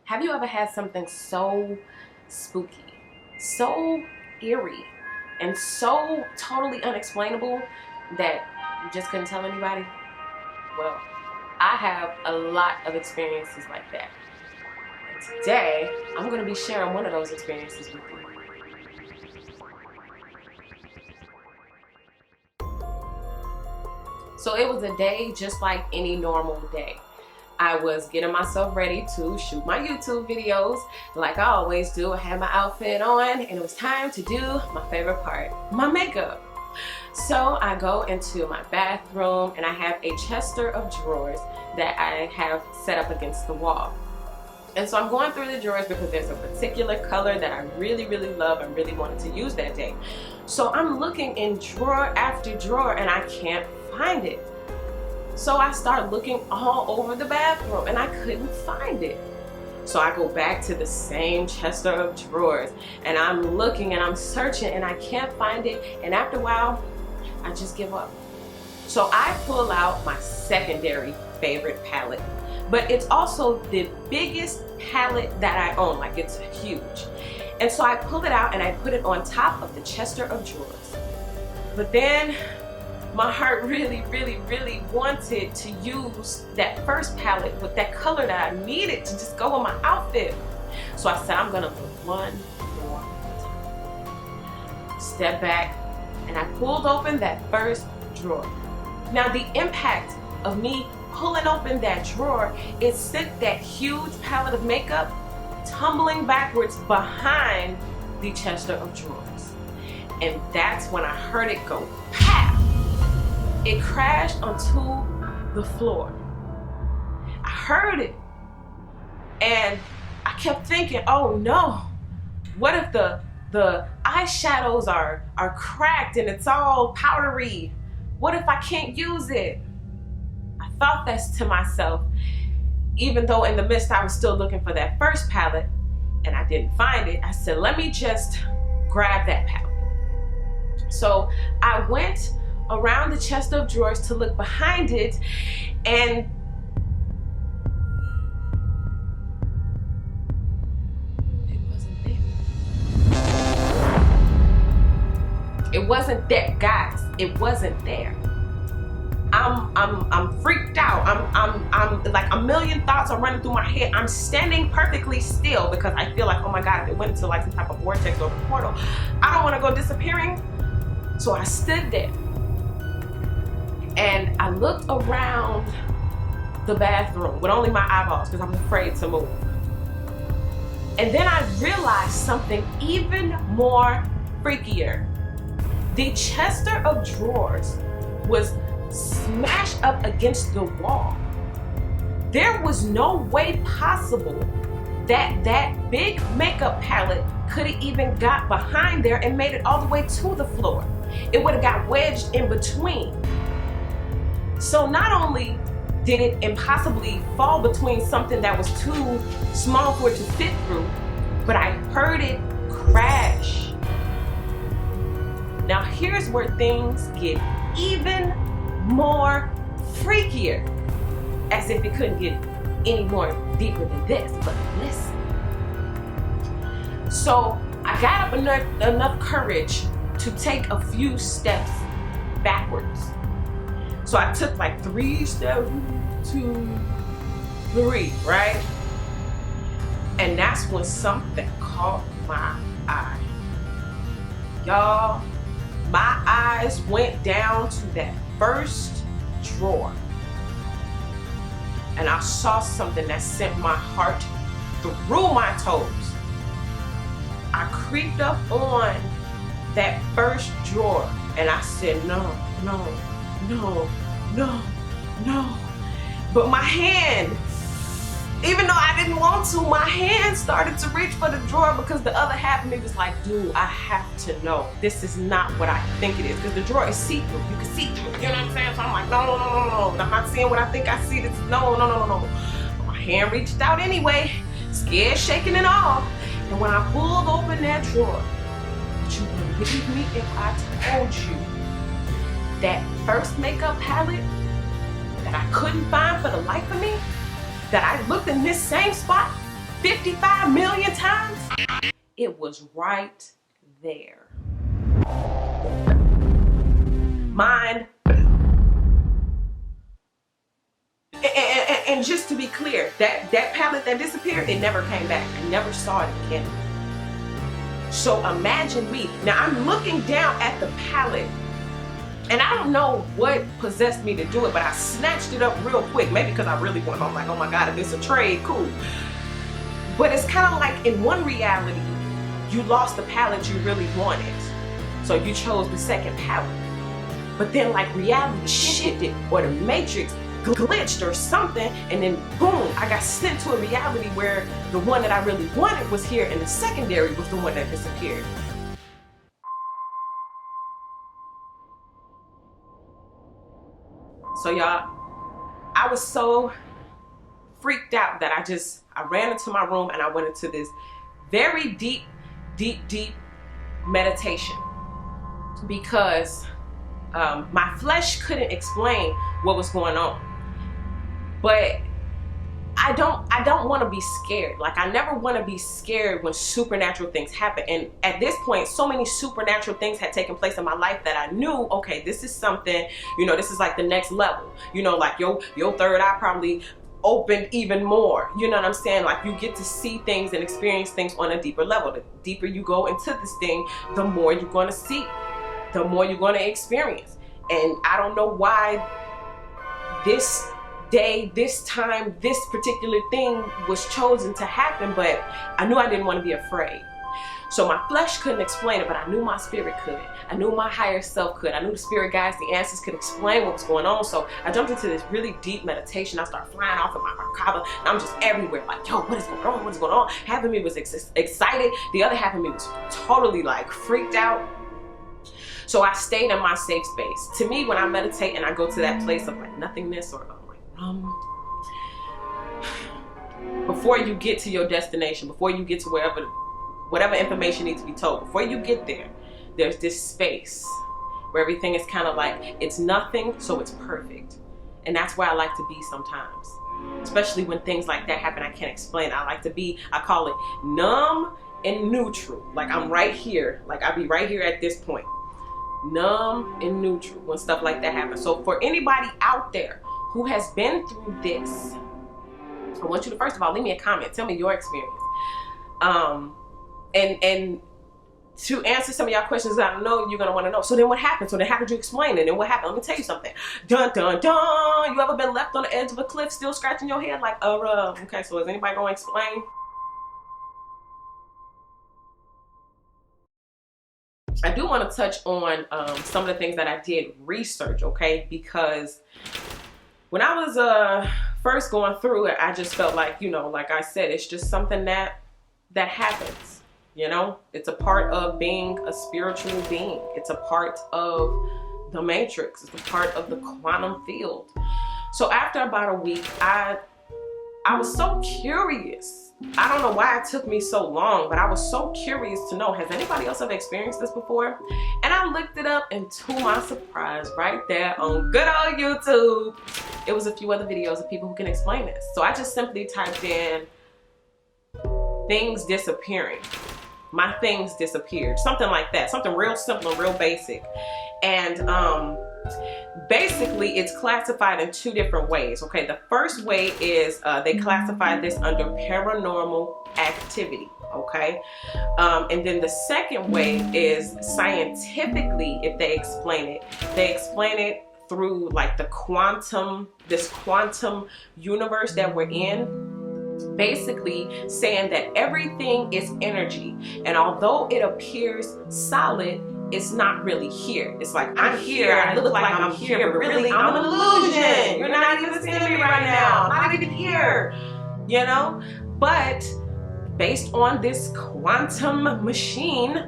Have you ever had something so spooky, so eerie, and so totally unexplainable that you just couldn't tell anybody? Well, I have a lot of experiences like that. And today, I'm going to be sharing one of those experiences with you. So it was a day just like any normal day. I was getting myself ready to shoot my YouTube videos like I always do. I had my outfit on and it was time to do my favorite part, my makeup. So I go into my bathroom and I have a chester of drawers that I have set up against the wall. And so I'm going through the drawers because there's a particular color that I really love and really wanted to use that day. So I'm looking in drawer after drawer and I can't find it. So I start looking all over the bathroom and I couldn't find it. So I go back to the same chest of drawers and I'm looking and I'm searching and I can't find it. And after a while, I just give up. So I pull out my secondary favorite palette, but it's also the biggest palette that I own, like it's huge. And so I pull it out and I put it on top of the chester of drawers. But then my heart really wanted to use that first palette with that color that I needed to just go on my outfit. So I said, I'm gonna look one more time. Step back, and I pulled open that first drawer. Now the impact of me pulling open that drawer, it sent that huge palette of makeup tumbling backwards behind the chester of drawers. And that's when I heard it go pow! It crashed onto the floor. I heard it. And I kept thinking, oh no, what if the eyeshadows are cracked and it's all powdery? What if I can't use it? I thought that to myself, even though in the midst I was still looking for that first palette and I didn't find it. I said, let me just grab that palette. So I went around the chest of drawers to look behind it, and it wasn't there. It wasn't there, guys. It wasn't there. I'm freaked out. I'm like a million thoughts are running through my head. I'm standing perfectly still because I feel like, oh my God, if it went into like some type of vortex or portal, I don't want to go disappearing. So I stood there. And I looked around the bathroom with only my eyeballs because I'm afraid to move. And then I realized something even more freakier. The chester of drawers was smashed up against the wall. There was no way possible that that big makeup palette could have even got behind there and made it all the way to the floor. It would have got wedged in between. So not only did it impossibly fall between something that was too small for it to fit through, but I heard it crash. Now here's where things get even more freakier, as if it couldn't get any more deeper than this, but listen. So I got up enough courage to take a few steps backwards. So I took like 3 steps, 2, 3, right? And that's when something caught my eye. Y'all, my eyes went down to that first drawer. And I saw something that sent my heart through my toes. I creeped up on that first drawer and I said, no. But my hand, even though I didn't want to, my hand started to reach for the drawer because the other half of me was like, dude, I have to know. This is not what I think it is, because the drawer is see-through. You can see through it, you know what I'm saying? So I'm like, no. I'm not seeing what I think I see. This, no. My hand reached out anyway, scared, shaking and all. And when I pulled open that drawer, would you believe me if I told you that first makeup palette that I couldn't find for the life of me, that I looked in this same spot 55 million times? It was right there. Mind. And just to be clear, that palette that disappeared, it never came back. I never saw it again. So imagine me. Now I'm looking down at the palette, and I don't know what possessed me to do it, but I snatched it up real quick. Maybe because I really want. I'm like, oh my God, if it's a trade, cool. But it's kind of like in one reality, you lost the palette you really wanted, so you chose the second palette. But then like reality shifted, or the matrix glitched or something, and then boom, I got sent to a reality where the one that I really wanted was here, and the secondary was the one that disappeared. So y'all, I was so freaked out that I ran into my room and I went into this very deep meditation, because my flesh couldn't explain what was going on. But I don't want to be scared. Like, I never want to be scared when supernatural things happen. And at this point, so many supernatural things had taken place in my life that I knew, okay, this is something, you know, this is like the next level. You know, like your third eye probably opened even more. You know what I'm saying? Like, you get to see things and experience things on a deeper level. The deeper you go into this thing, the more you're going to see, the more you're going to experience. And I don't know why this day, this time, this particular thing was chosen to happen, but I knew I didn't want to be afraid. So my flesh couldn't explain it, but I knew my spirit could. I knew my higher self could. I knew the spirit guides, the answers could explain what was going on. So I jumped into this really deep meditation. I started flying off of my Merkaba, and I'm just everywhere like, yo, what is going on? What is going on? Half of me was excited. The other half of me was totally like freaked out. So I stayed in my safe space. To me, when I meditate and I go to that place of like nothingness, or before you get to your destination, before you get to whatever information needs to be told, before you get there, there's this space where everything is kind of like, it's nothing, so it's perfect. And that's where I like to be sometimes, especially when things like that happen I can't explain. I like to be, I call it numb and neutral. Like, I'm right here, like I'll be right here at this point, numb and neutral when stuff like that happens. So for anybody out there who has been through this, I want you to first of all leave me a comment. Tell me your experience, and to answer some of y'all questions that I know you're gonna want to know. So then what happened? So then how did you explain it? And what happened? Let me tell you something. Dun dun dun. You ever been left on the edge of a cliff, still scratching your head like, okay? So is anybody gonna explain? I do want to touch on some of the things that I did research, okay? Because when I was first going through it, I just felt like, you know, like I said, it's just something that happens, you know? It's a part of being a spiritual being. It's a part of the matrix. It's a part of the quantum field. So after about a week, I was so curious. I don't know why it took me so long, but I was so curious to know, has anybody else ever experienced this before? And I looked it up, and to my surprise, right there on good old YouTube, it was a few other videos of people who can explain this. So I just simply typed in things disappearing. My things disappeared. Something like that. Something real simple and real basic. And basically it's classified in two different ways. Okay, the first way is they classify this under paranormal activity. Okay, and then the second way is scientifically, if they explain it through like this quantum universe that we're in. Basically saying that everything is energy, and although it appears solid, it's not really here. It's like, I'm here, I look like I'm here, but really I'm an illusion. You're not even seeing me right now. I'm not even here, you know? But based on this quantum machine,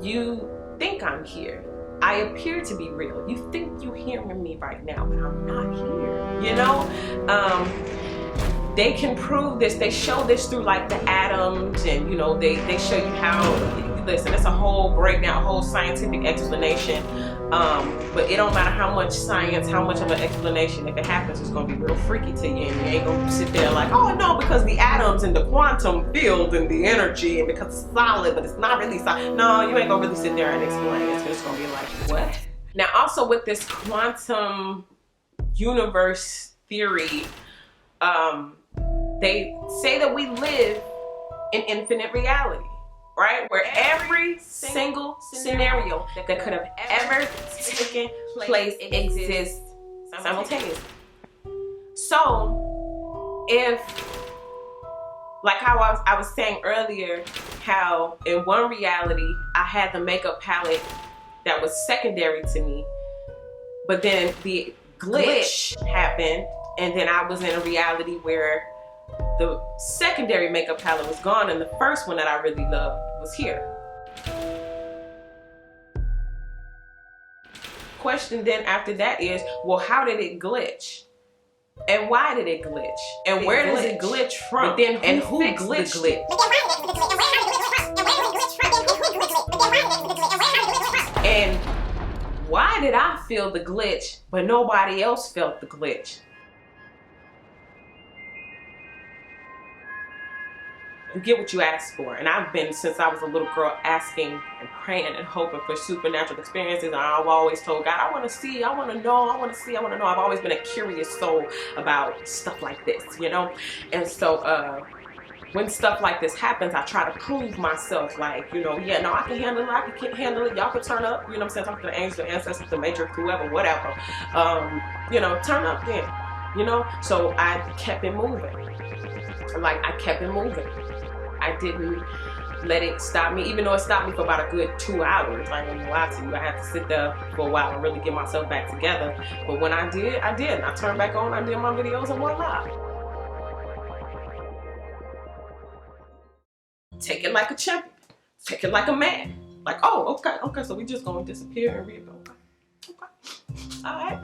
you think I'm here. I appear to be real. You think you're hearing me right now, but I'm not here, you know? They can prove this. They show this through like the atoms, and you know, they show you how, listen, it's a whole breakdown, whole scientific explanation But it don't matter how much science, how much of an explanation, if it happens, it's gonna be real freaky to you, and you ain't gonna sit there like, oh no, because the atoms and the quantum field and the energy, and because it's solid, but it's not really solid. No, you ain't gonna really sit there and explain it. It's just gonna be like, what? Now, also with this quantum universe theory, they say that we live in infinite reality, right? Where every single scenario that could have ever taken place exists simultaneously. So, if, like how I was saying earlier, how in one reality I had the makeup palette that was secondary to me, but then the glitch happened, and then I was in a reality where the secondary makeup palette was gone and the first one that I really loved was here. Question then after that is, well, how did it glitch? And why did it glitch? And where does it glitch from? But then who glitched the glitch? And why did I feel the glitch, but nobody else felt the glitch? You get what you ask for. And I've been, since I was a little girl, asking and praying and hoping for supernatural experiences. And I've always told God, I want to see, I want to know, I want to see, I want to know. I've always been a curious soul about stuff like this, you know? And so when stuff like this happens, I try to prove myself, like, you know, yeah, no, I can handle it, I can handle it, y'all can turn up, you know what I'm saying? Talk to the angels, the ancestors, the matrix, whoever, whatever. You know, turn up then, you know? So I kept it moving. Like, I kept it moving. I didn't let it stop me, even though it stopped me for about a good 2 hours. I ain't gonna lie to you. I had to sit there for a while and really get myself back together. But when I did, I did. I turned back on, I did my videos, and voila. Take it like a champion. Take it like a man. Like, oh, okay, so we just gonna disappear and rebuild. Okay. Alright.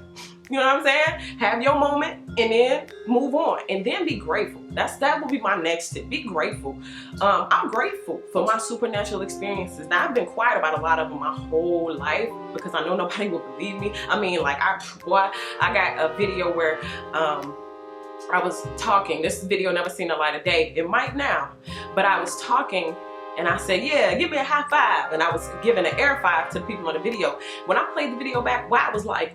You know what I'm saying? Have your moment and then move on. And then be grateful. That will be my next tip. Be grateful. I'm grateful for my supernatural experiences. Now, I've been quiet about a lot of them my whole life because I know nobody will believe me. I mean, like, I got a video where I was talking. This video never seen the light of day. It might now. But I was talking and I said, yeah, give me a high five. And I was giving an air five to the people on the video. When I played the video back, wow, it was like,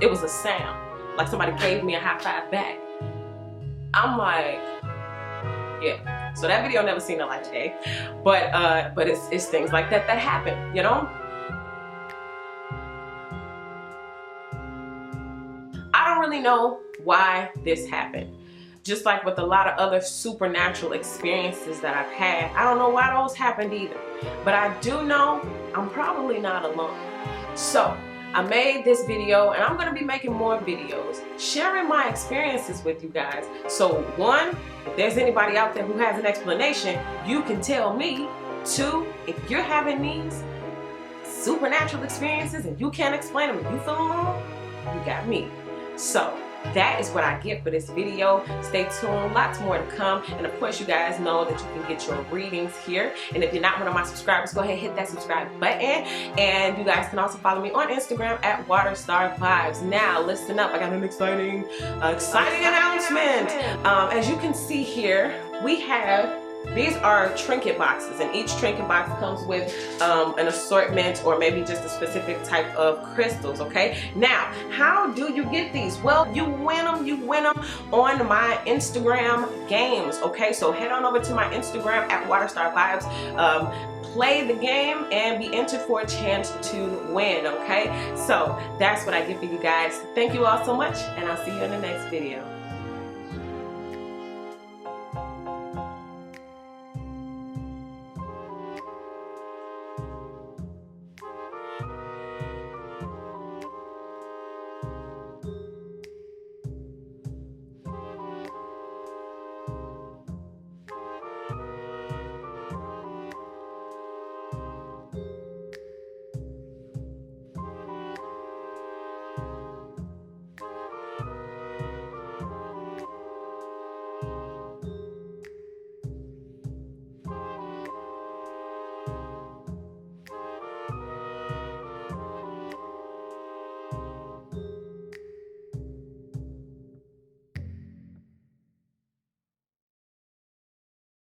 it was a sound. Like somebody gave me a high five back. I'm like, yeah. So that video never seen the light of day. But it's things like that that happen, you know? I don't really know why this happened. Just like with a lot of other supernatural experiences that I've had, I don't know why those happened either. But I do know I'm probably not alone. So I made this video, and I'm going to be making more videos sharing my experiences with you guys. So one, if there's anybody out there who has an explanation, you can tell me. Two, if you're having these supernatural experiences and you can't explain them and you feel alone, you got me. So that is what I get for this video. Stay tuned, lots more to come. And of course, you guys know that you can get your readings here. And if you're not one of my subscribers, go ahead and hit that subscribe button. And you guys can also follow me on Instagram at WaterStarVibes. Now, listen up. I got an exciting announcement. As you can see here, we have, these are trinket boxes, and each trinket box comes with an assortment or maybe just a specific type of crystals, okay? Now, how do you get these? Well, you win them on my Instagram games, okay? So head on over to my Instagram at WaterStarVibes. Play the game and be entered for a chance to win, okay? So that's what I get for you guys. Thank you all so much, and I'll see you in the next video.